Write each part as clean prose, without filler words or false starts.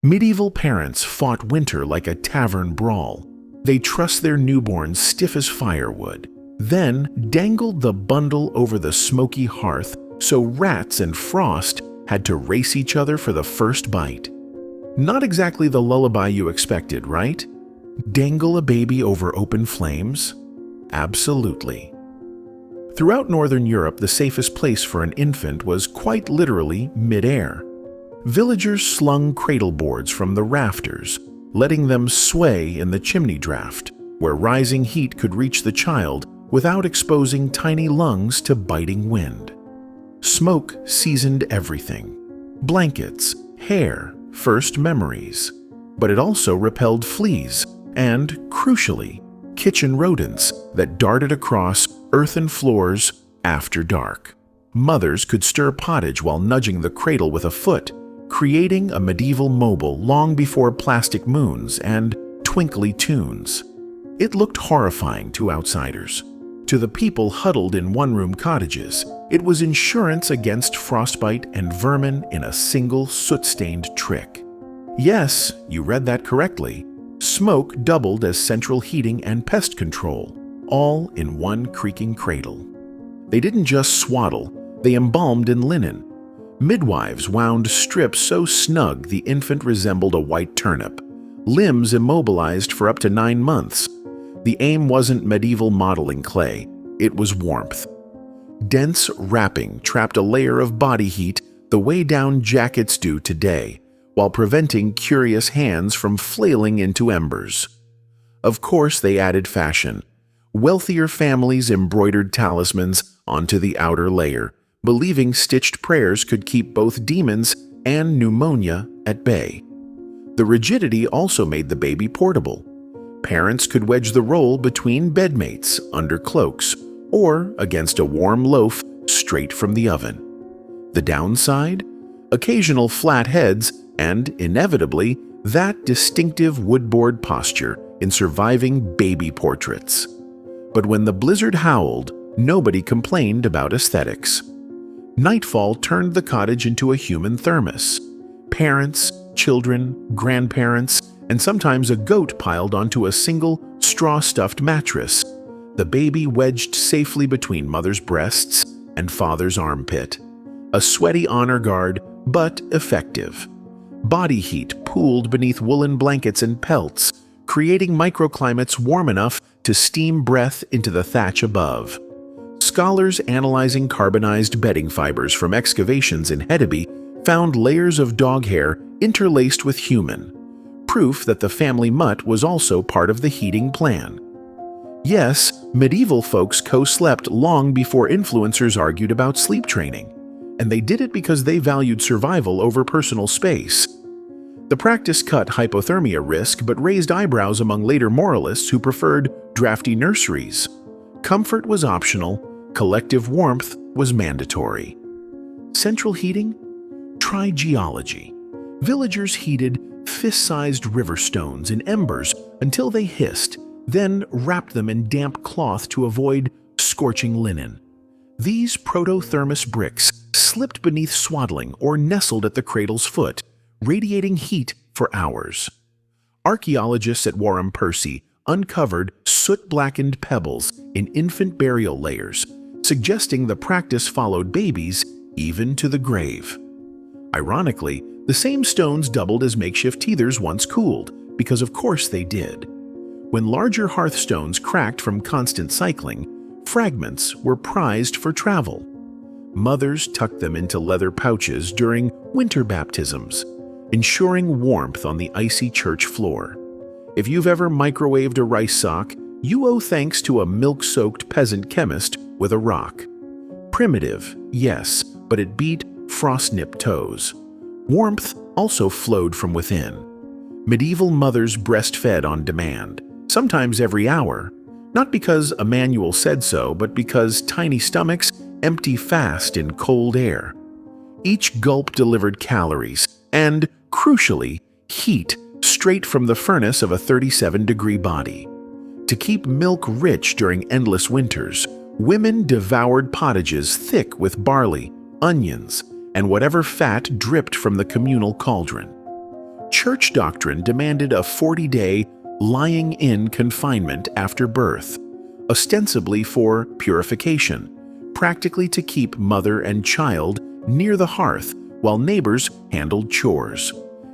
Medieval parents fought winter like a tavern brawl. They trussed their newborns stiff as firewood, then dangled the bundle over the smoky hearth so rats and frost had to race each other for the first bite. Not exactly the lullaby you expected, right? Dangle a baby over open flames? Absolutely. Throughout Northern Europe, the safest place for an infant was quite literally mid-air. Villagers slung cradle boards from the rafters, letting them sway in the chimney draft, where rising heat could reach the child without exposing tiny lungs to biting wind. Smoke seasoned everything: blankets, hair, first memories. But it also repelled fleas and, crucially, kitchen rodents that darted across earthen floors after dark. Mothers could stir pottage while nudging the cradle with a foot, creating a medieval mobile long before plastic moons and twinkly tunes. It looked horrifying to outsiders. To the people huddled in one-room cottages, it was insurance against frostbite and vermin in a single soot-stained trick. Yes, you read that correctly. Smoke doubled as central heating and pest control, all in one creaking cradle. They didn't just swaddle, they embalmed in linen. Midwives wound strips so snug the infant resembled a white turnip, limbs immobilized for up to 9 months. The aim wasn't medieval modeling clay, it was warmth. Dense wrapping trapped a layer of body heat the way down jackets do today, while preventing curious hands from flailing into embers. Of course, they added fashion. Wealthier families embroidered talismans onto the outer layer, believing stitched prayers could keep both demons and pneumonia at bay. The rigidity also made the baby portable. Parents could wedge the roll between bedmates, under cloaks, or against a warm loaf straight from the oven. The downside? Occasional flat heads and, inevitably, that distinctive woodboard posture in surviving baby portraits. But when the blizzard howled, nobody complained about aesthetics. Nightfall turned the cottage into a human thermos. Parents, children, grandparents, and sometimes a goat piled onto a single straw-stuffed mattress, the baby wedged safely between mother's breasts and father's armpit. A sweaty honor guard, but effective. Body heat pooled beneath woolen blankets and pelts, creating microclimates warm enough to steam breath into the thatch above. Scholars analyzing carbonized bedding fibers from excavations in Hedeby found layers of dog hair interlaced with human, proof that the family mutt was also part of the heating plan. Yes, medieval folks co-slept long before influencers argued about sleep training, and they did it because they valued survival over personal space. The practice cut hypothermia risk but raised eyebrows among later moralists who preferred drafty nurseries. Comfort was optional, collective warmth was mandatory. Central heating? Try geology. Villagers heated fist-sized river stones in embers until they hissed, then wrapped them in damp cloth to avoid scorching linen. These proto-thermos bricks slipped beneath swaddling or nestled at the cradle's foot, radiating heat for hours. Archaeologists at Warham Percy uncovered soot-blackened pebbles in infant burial layers, suggesting the practice followed babies even to the grave. Ironically, the same stones doubled as makeshift teethers once cooled, because of course they did. When larger hearthstones cracked from constant cycling, fragments were prized for travel. Mothers tucked them into leather pouches during winter baptisms, ensuring warmth on the icy church floor. If you've ever microwaved a rice sock, you owe thanks to a milk-soaked peasant chemist with a rock. Primitive, yes, but it beat frost-nipped toes. Warmth also flowed from within. Medieval mothers breastfed on demand, sometimes every hour, not because a manual said so, but because tiny stomachs empty fast in cold air. Each gulp delivered calories and, crucially, heat straight from the furnace of a 37-degree body. To keep milk rich during endless winters, women devoured pottages thick with barley, onions, and whatever fat dripped from the communal cauldron. Church doctrine demanded a 40-day lying-in confinement after birth, ostensibly for purification, practically to keep mother and child near the hearth while neighbors handled chores.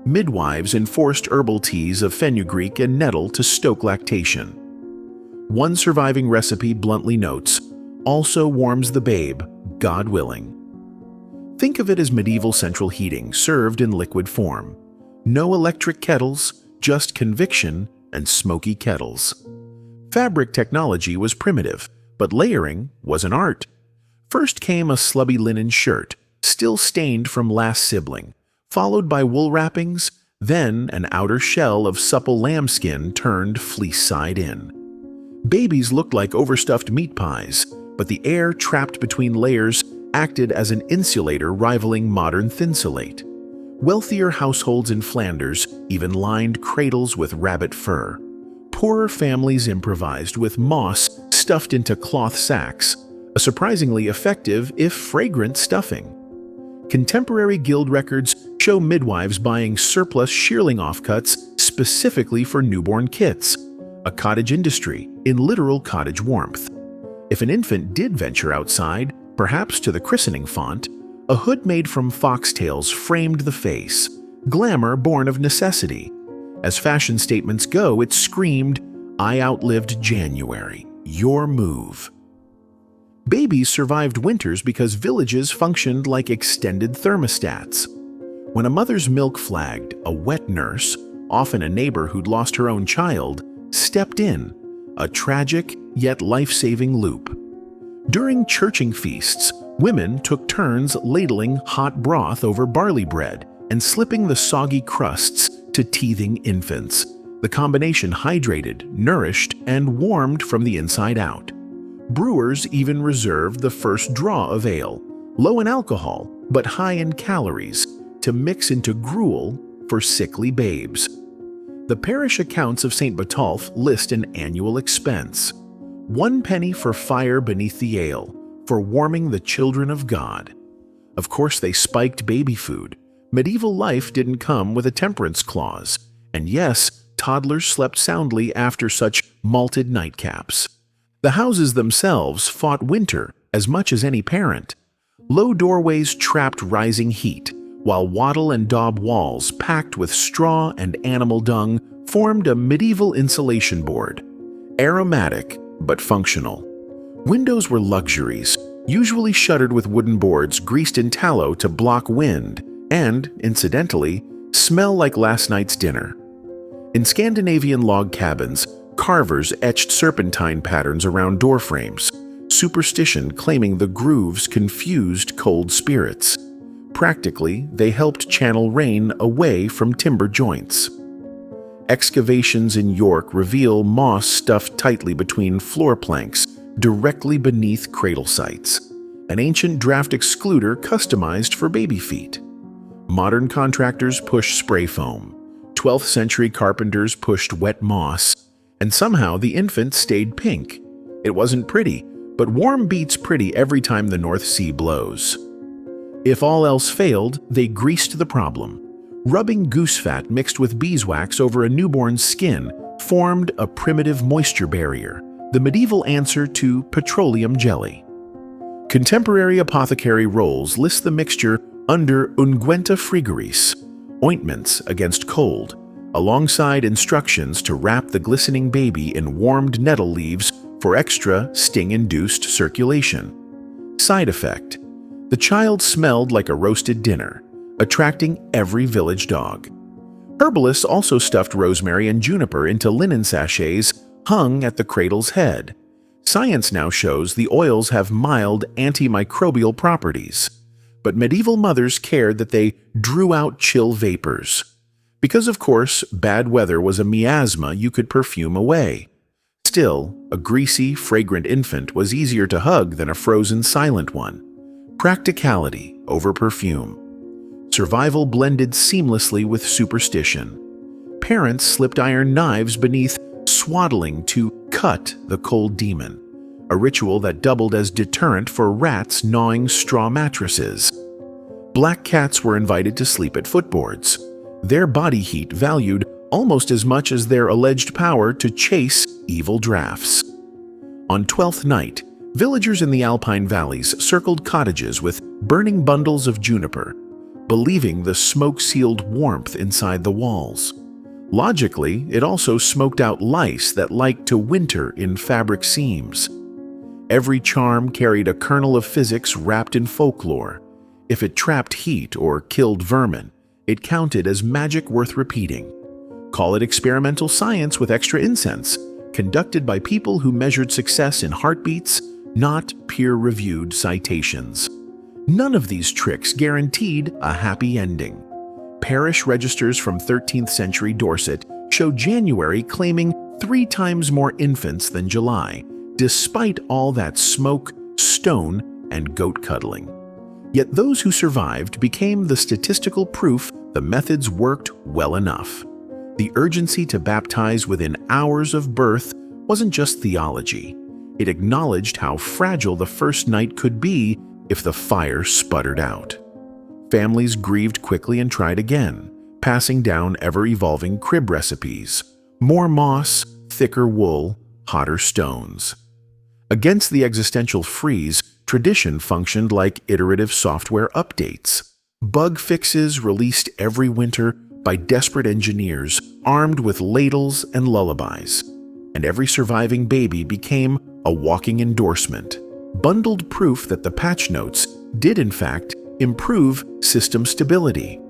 Midwives enforced herbal teas of fenugreek and nettle to stoke lactation. One surviving recipe bluntly notes, "Also warms the babe, God willing." Think of it as medieval central heating served in liquid form. No electric kettles, just conviction and smoky kettles. Fabric technology was primitive, but layering was an art. First came a slubby linen shirt, still stained from last sibling, followed by wool wrappings, then an outer shell of supple lambskin turned fleece side in. Babies looked like overstuffed meat pies, but the air trapped between layers acted as an insulator rivaling modern thinsulate. Wealthier households in Flanders even lined cradles with rabbit fur. Poorer families improvised with moss stuffed into cloth sacks, a surprisingly effective, if fragrant, stuffing. Contemporary guild records show midwives buying surplus shearling offcuts specifically for newborn kits, a cottage industry in literal cottage warmth. If an infant did venture outside, perhaps to the christening font, a hood made from foxtails framed the face, glamour born of necessity. As fashion statements go, it screamed, "I outlived January, your move." Babies survived winters because villages functioned like extended thermostats. When a mother's milk flagged, a wet nurse, often a neighbor who'd lost her own child, stepped in, a tragic yet life-saving loop. During churching feasts, women took turns ladling hot broth over barley bread and slipping the soggy crusts to teething infants. The combination hydrated, nourished, and warmed from the inside out. Brewers even reserved the first draw of ale, low in alcohol but high in calories, to mix into gruel for sickly babes. The parish accounts of St. Botolph list an annual expense: 1 penny for fire beneath the ale, for warming the children of God. Of course, they spiked baby food. Medieval life didn't come with a temperance clause, and yes, toddlers slept soundly after such malted nightcaps. The houses themselves fought winter as much as any parent. Low doorways trapped rising heat, while wattle and daub walls packed with straw and animal dung formed a medieval insulation board. Aromatic but functional. Windows were luxuries, usually shuttered with wooden boards greased in tallow to block wind and, incidentally, smell like last night's dinner. In Scandinavian log cabins, carvers etched serpentine patterns around doorframes, superstition claiming the grooves confused cold spirits. Practically, they helped channel rain away from timber joints. Excavations in York reveal moss stuffed tightly between floor planks directly beneath cradle sites, an ancient draft excluder customized for baby feet. Modern contractors pushed spray foam. 12th century carpenters pushed wet moss, and somehow the infant stayed pink. It wasn't pretty, but warm beats pretty every time the North Sea blows. If all else failed, they greased the problem. Rubbing goose fat mixed with beeswax over a newborn's skin formed a primitive moisture barrier, the medieval answer to petroleum jelly. Contemporary apothecary rolls list the mixture under unguenta frigoris, ointments against cold, alongside instructions to wrap the glistening baby in warmed nettle leaves for extra sting-induced circulation. Side effect: the child smelled like a roasted dinner, attracting every village dog. Herbalists also stuffed rosemary and juniper into linen sachets hung at the cradle's head. Science now shows the oils have mild antimicrobial properties, but medieval mothers cared that they drew out chill vapors. Because, of course, bad weather was a miasma you could perfume away. Still, a greasy, fragrant infant was easier to hug than a frozen, silent one. Practicality over perfume. Survival blended seamlessly with superstition. Parents slipped iron knives beneath swaddling to cut the cold demon, a ritual that doubled as deterrent for rats gnawing straw mattresses. Black cats were invited to sleep at footboards. their body heat valued almost as much as their alleged power to chase evil drafts. On 12th night, villagers in the Alpine valleys circled cottages with burning bundles of juniper, believing the smoke sealed warmth inside the walls. Logically, it also smoked out lice that liked to winter in fabric seams. Every charm carried a kernel of physics wrapped in folklore. If it trapped heat or killed vermin, it counted as magic worth repeating. Call it experimental science with extra incense, conducted by people who measured success in heartbeats, not peer-reviewed citations. None of these tricks guaranteed a happy ending. Parish registers from 13th century Dorset show January claiming 3 times more infants than July, despite all that smoke, stone, and goat cuddling. Yet those who survived became the statistical proof the methods worked well enough. The urgency to baptize within hours of birth wasn't just theology. It acknowledged how fragile the first night could be if the fire sputtered out. Families grieved quickly and tried again, passing down ever-evolving crib recipes: more moss, thicker wool, hotter stones. Against the existential freeze, tradition functioned like iterative software updates. Bug fixes released every winter by desperate engineers armed with ladles and lullabies. And every surviving baby became a walking endorsement, bundled proof that the patch notes did in fact improve system stability.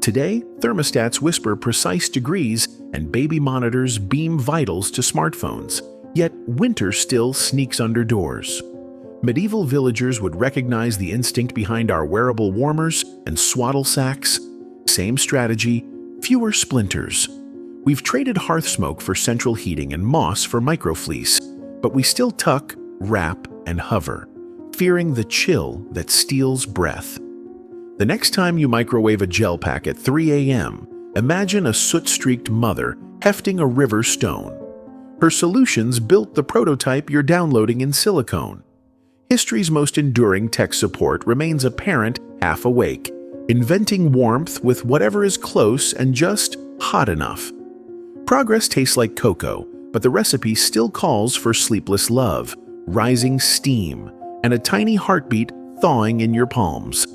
Today, thermostats whisper precise degrees and baby monitors beam vitals to smartphones, yet winter still sneaks under doors. Medieval villagers would recognize the instinct behind our wearable warmers and swaddle sacks. Same strategy, fewer splinters. We've traded hearth smoke for central heating and moss for microfleece, but we still tuck, wrap, and hover, fearing the chill that steals breath. The next time you microwave a gel pack at 3 a.m., imagine a soot-streaked mother hefting a river stone. Her solutions built the prototype you're downloading in silicone. History's most enduring tech support remains a parent half awake, inventing warmth with whatever is close and just hot enough. Progress tastes like cocoa, but the recipe still calls for sleepless love, rising steam, and a tiny heartbeat thawing in your palms.